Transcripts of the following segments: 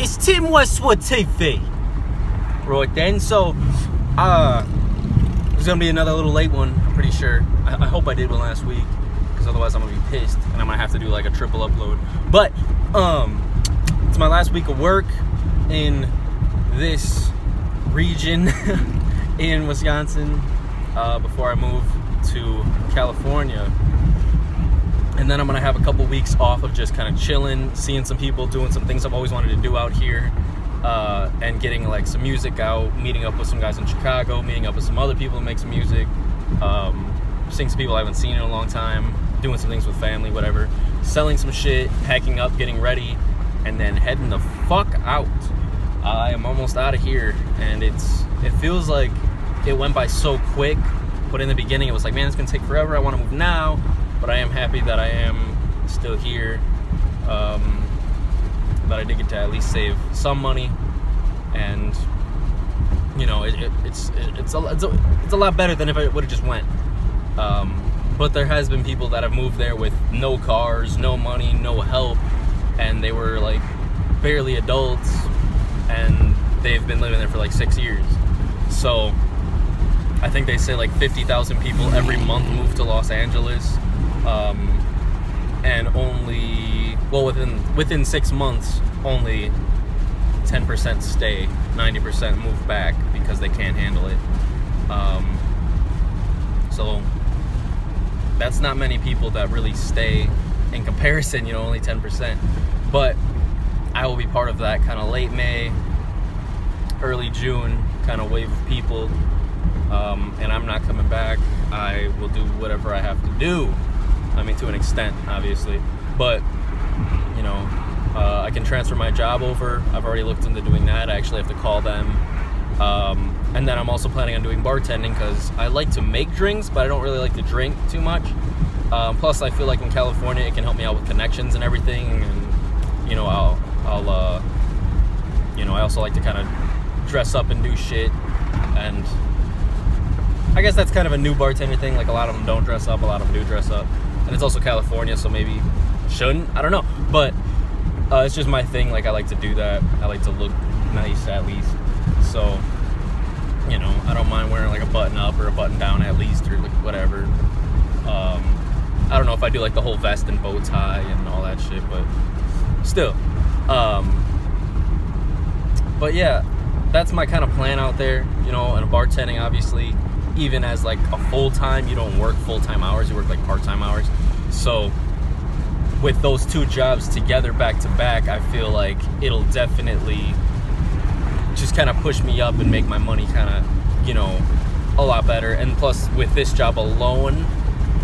It's Tim Westwood TV. Right then, so there's gonna be another little late one, I'm pretty sure. I hope I did one last week, because otherwise I'm gonna be pissed and I'm gonna have to do like a triple upload. But it's my last week of work in this region in Wisconsin before I move to California. And then I'm gonna have a couple weeks off of just kind of chilling, seeing some people, doing some things I've always wanted to do out here, and getting like some music out, meeting up with some guys in Chicago, meeting up with some other people who make some music, seeing some people I haven't seen in a long time, doing some things with family, whatever, selling some shit, packing up, getting ready, and then heading the fuck out. I am almost out of here, and it feels like it went by so quick, but in the beginning it was like, man, it's gonna take forever, I want to move now. But I am happy that I am still here, that I did get to at least save some money, and you know, it's a lot better than if I would have just went. But there has been people that have moved there with no cars, no money, no help, and they were like barely adults, and they've been living there for like 6 years. So I think they say like 50,000 people every month move to Los Angeles. And only, well, within 6 months, only 10% stay, 90% move back because they can't handle it. So that's not many people that really stay in comparison, you know, only 10%. But I will be part of that kind of late May, early June kind of wave of people. And I'm not coming back. I will do whatever I have to do. I mean, to an extent, obviously, but you know, I can transfer my job over. I've already looked into doing that. I actually have to call them, and then I'm also planning on doing bartending because I like to make drinks, but I don't really like to drink too much. Plus, I feel like in California, it can help me out with connections and everything, and you know, I'll you know, I also like to kind of dress up and do shit, and I guess that's kind of a new bartender thing. Like, a lot of them don't dress up, a lot of them do dress up. And it's also California, so maybe shouldn't, I don't know. But it's just my thing, like I like to do that. I like to look nice at least. So, you know, I don't mind wearing like a button up or a button down at least, or like whatever. I don't know if I do like the whole vest and bow tie and all that shit, but still. But yeah, that's my kind of plan out there, you know, and bartending, obviously. Even as like a full-time, you don't work full-time hours, you work like part-time hours. So with those two jobs together back to back, I feel like it'll definitely just kind of push me up and make my money kind of, you know, a lot better. And plus with this job alone,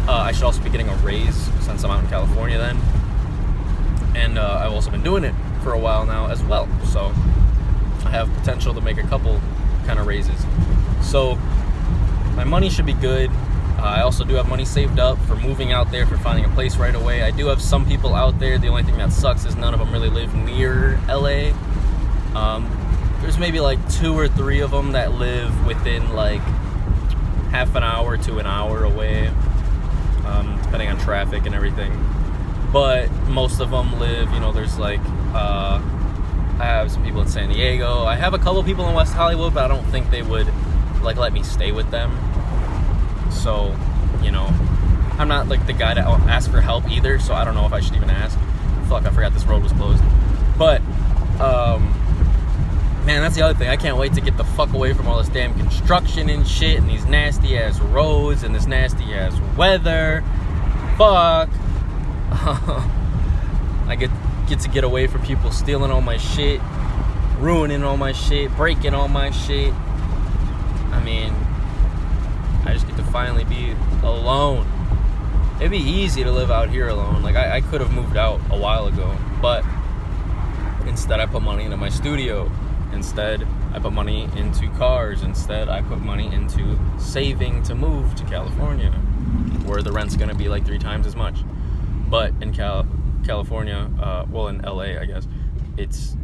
I should also be getting a raise since I'm out in California then. And I've also been doing it for a while now as well. So I have potential to make a couple kind of raises. So my money should be good. I also do have money saved up for moving out there, for finding a place right away. I do have some people out there. The only thing that sucks is none of them really live near LA. There's maybe like 2 or 3 of them that live within like half an hour to an hour away, depending on traffic and everything. But most of them live, you know, there's like, I have some people in San Diego. I have a couple people in West Hollywood, but I don't think they would like let me stay with them. So, you know, I'm not like the guy to ask for help either, so I don't know if I should even ask. Fuck, I forgot this road was closed. But man, that's the other thing. I can't wait to get the fuck away from all this damn construction and shit, and these nasty ass roads and this nasty ass weather. Fuck. I get to get away from people stealing all my shit, ruining all my shit, breaking all my shit. I mean, I just get to finally be alone. It'd be easy to live out here alone. Like, I could have moved out a while ago, but instead I put money into my studio. Instead, I put money into cars. Instead, I put money into saving to move to California, where the rent's gonna be like 3 times as much. But in California, well, in LA, I guess, it's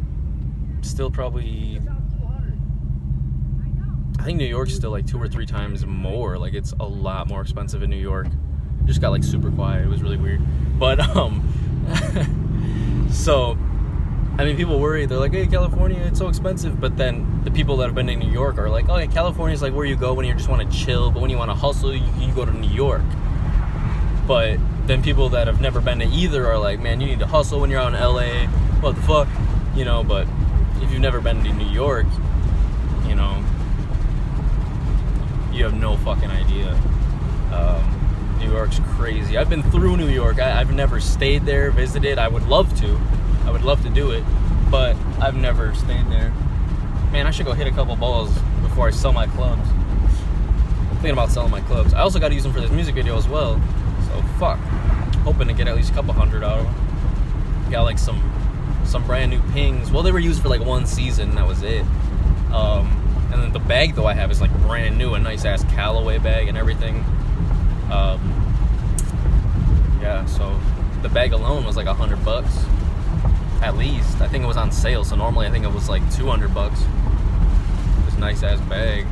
still probably, I think New York's still like 2 or 3 times more. Like, it's a lot more expensive in New York. It just got like super quiet. It was really weird. But so I mean, people worry. They're like, hey, California, it's so expensive. But then the people that have been in New York are like, oh, yeah, California's like where you go when you just want to chill. But when you want to hustle, you go to New York. But then people that have never been to either are like, man, you need to hustle when you're out in LA. What the fuck? You know, but if you've never been to New York, you know, you have no fucking idea. New York's crazy. I've been through New York. I've never stayed there, visited. I would love to. I would love to do it, but I've never stayed there. Man, I should go hit a couple balls before I sell my clubs. I'm thinking about selling my clubs. I also got to use them for this music video as well. So fuck. Hoping to get at least a couple hundred out of them. Got like some brand new pings. Well, they were used for like one season, and that was it. And then the bag though I have is like brand new, a nice ass Callaway bag and everything. Yeah, so the bag alone was like $100 at least. I think it was on sale, so normally I think it was like $200. This nice ass bag.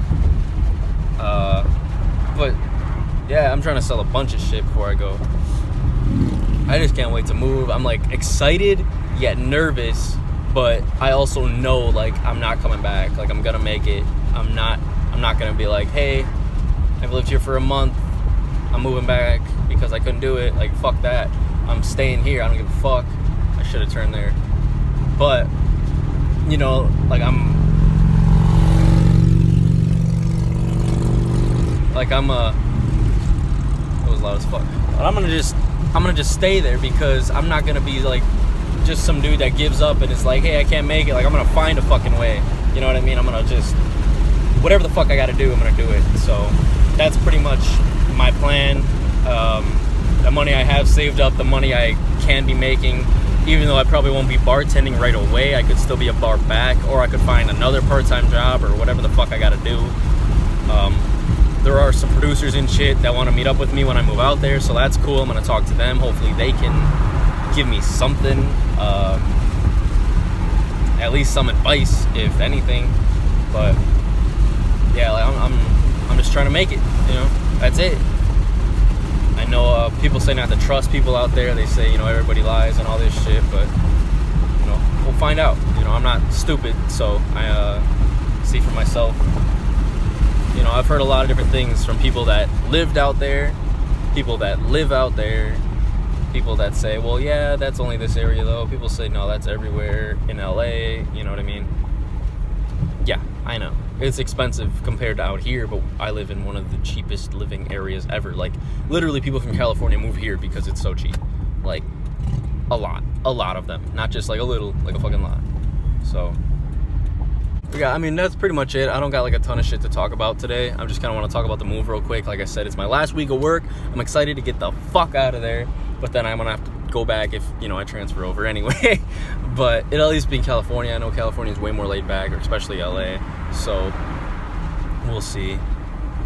But yeah, I'm trying to sell a bunch of shit before I go. I just can't wait to move. I'm like excited yet nervous, but I also know like I'm not coming back. Like I'm gonna make it. I'm not gonna be like, hey, I've lived here for a month, I'm moving back because I couldn't do it. Like fuck that. I'm staying here. I don't give a fuck. I should have turned there. But you know, like it was loud as fuck. But I'm gonna just stay there because I'm not gonna be like just some dude that gives up and is like, hey, I can't make it. Like I'm gonna find a fucking way. You know what I mean? I'm gonna just whatever the fuck I gotta do, I'm gonna do it. So that's pretty much my plan. The money I have saved up, the money I can be making, even though I probably won't be bartending right away, I could still be a bar back, or I could find another part-time job or whatever the fuck I gotta do. There are some producers and shit that want to meet up with me when I move out there, so that's cool. I'm gonna talk to them. Hopefully they can give me something, at least some advice, if anything. But yeah, like I'm just trying to make it. You know, that's it. I know people say not to trust people out there. They say, you know, everybody lies and all this shit, but you know, we'll find out. You know, I'm not stupid, so I see for myself. You know, I've heard a lot of different things from people that lived out there, people that live out there, people that say, well, yeah, that's only this area though. People say, no, that's everywhere in LA. You know what I mean? Yeah, I know. It's expensive compared to out here, but I live in one of the cheapest living areas ever. Like, literally people from California move here because it's so cheap. Like, a lot of them. Not just like a little, like a fucking lot. So, yeah, I mean, that's pretty much it. I don't got like a ton of shit to talk about today. I just kind of want to talk about the move real quick. Like I said, it's my last week of work. I'm excited to get the fuck out of there, but then I'm gonna have to go back if, you know, I transfer over anyway. But it'll at least be in California. I know California is way more laid back, or especially LA, so we'll see.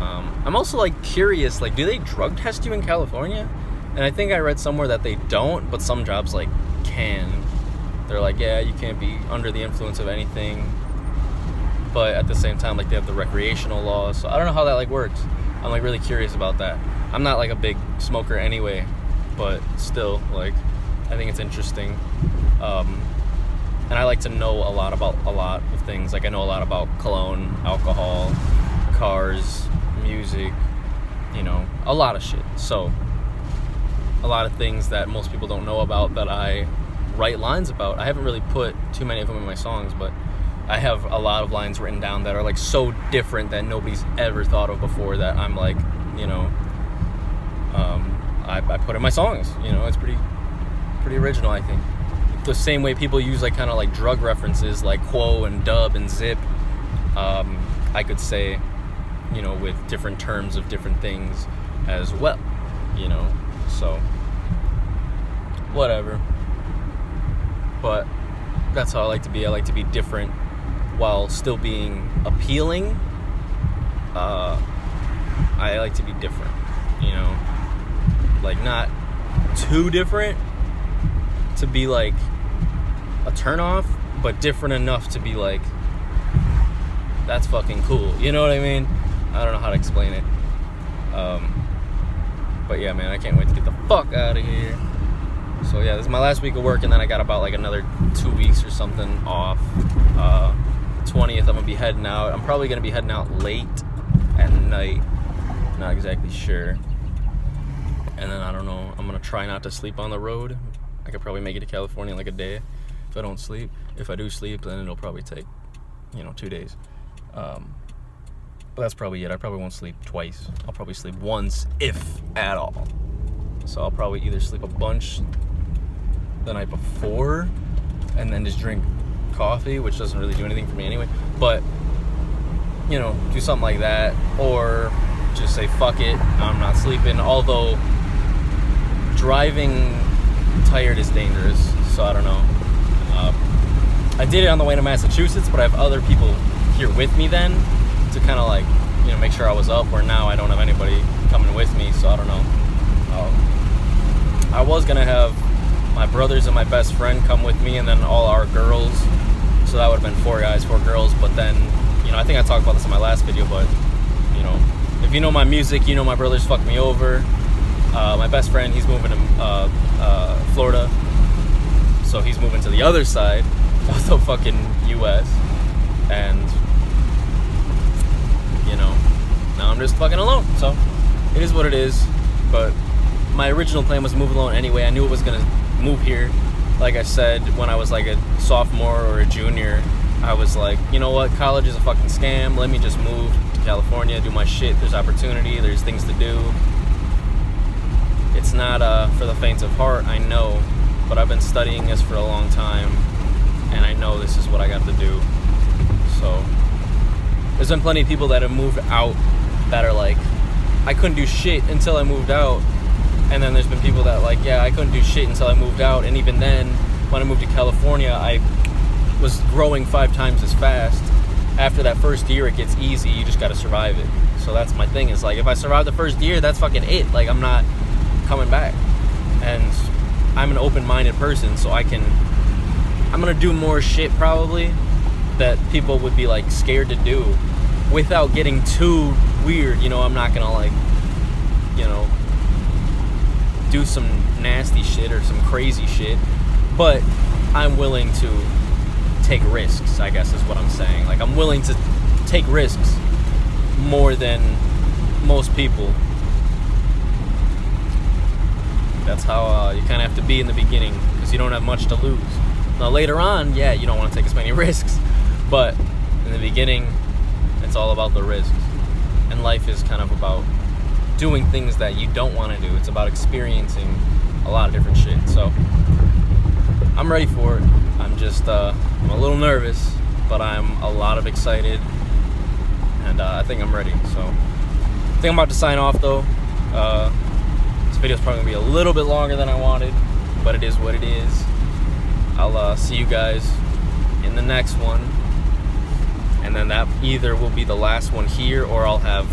I'm also like curious, like, do they drug test you in California? And I think I read somewhere that they don't, but some jobs like can. They're like, yeah, you can't be under the influence of anything, but at the same time, like, they have the recreational laws. So I don't know how that like works. I'm like really curious about that. I'm not like a big smoker anyway, but still, like, I think it's interesting. And I like to know a lot about a lot of things. Like, I know a lot about cologne, alcohol, cars, music, you know, a lot of shit. So a lot of things that most people don't know about that I write lines about. I haven't really put too many of them in my songs, but I have a lot of lines written down that are like so different that nobody's ever thought of before, that I'm like, you know, I put in my songs. You know, it's pretty original, I think. The same way people use like kind of like drug references like Quo and Dub and Zip, I could say, you know, with different terms of different things as well, you know, so whatever. But that's how I like to be. I like to be different while still being appealing. I like to be different, you know, like not too different to be like a turnoff, but different enough to be like, that's fucking cool. You know what I mean? I don't know how to explain it. But yeah, man, I can't wait to get the fuck out of here. So yeah, this is my last week of work, and then I got about like another 2 weeks or something off. 20th, I'm gonna be heading out. I'm probably gonna be heading out late at night. Not exactly sure. And then I don't know. I'm gonna try not to sleep on the road. I could probably make it to California in like a day if I don't sleep. If I do sleep, then it'll probably take, 2 days. But that's probably it. I probably won't sleep twice. I'll probably sleep once, if at all. So I'll probably either sleep a bunch the night before and then just drink coffee, which doesn't really do anything for me anyway. But, do something like that. Or just say, fuck it, I'm not sleeping. Although, driving tired is dangerous. So I don't know. I did it on the way to Massachusetts, but I have other people here with me then to kind of like, make sure I was up, where now I don't have anybody coming with me, so I don't know. I was gonna have my brothers and my best friend come with me, and then all our girls, so that would have been 4 guys, 4 girls. But then, I think I talked about this in my last video, but if you know my music, my brothers fucked me over. My best friend, he's moving to Florida, so he's moving to the other side of the fucking US, and now I'm just fucking alone. So it is what it is. But my original plan was to move alone anyway. I knew it was gonna move here. Like I said, when I was like a sophomore or a junior, I was like, you know what, college is a fucking scam. Let me just move to California, do my shit. There's opportunity, there's things to do. It's not for the faint of heart, I know, but I've been studying this for a long time, and I know this is what I got to do. So there's been plenty of people that have moved out that are like, I couldn't do shit until I moved out. And then there's been people that like, yeah, I couldn't do shit until I moved out. And even then, when I moved to California, I was growing 5 times as fast. After that first year, it gets easy. You just got to survive it. So that's my thing, is like, if I survive the first year, that's fucking it. Like, I'm not coming back. And I'm an open-minded person, so I'm gonna do more shit probably that people would be like scared to do without getting too weird. I'm not gonna like, do some nasty shit or some crazy shit, but I'm willing to take risks, I guess is what I'm saying. Like, I'm willing to take risks more than most people. That's how you kind of have to be in the beginning, because you don't have much to lose. Now later on, yeah, you don't want to take as many risks, but in the beginning, it's all about the risks. And life is kind of about doing things that you don't want to do. It's about experiencing a lot of different shit. So I'm ready for it. I'm just I'm a little nervous, but I'm a lot of excited, and I think I'm ready. So I think I'm about to sign off though. This video's probably gonna be a little bit longer than I wanted, but it is what it is. I'll see you guys in the next one, and then that either will be the last one here, or I'll have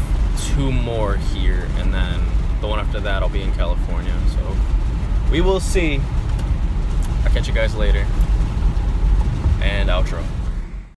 2 more here, and then the one after that I'll be in California. So we will see. I'll catch you guys later. And outro.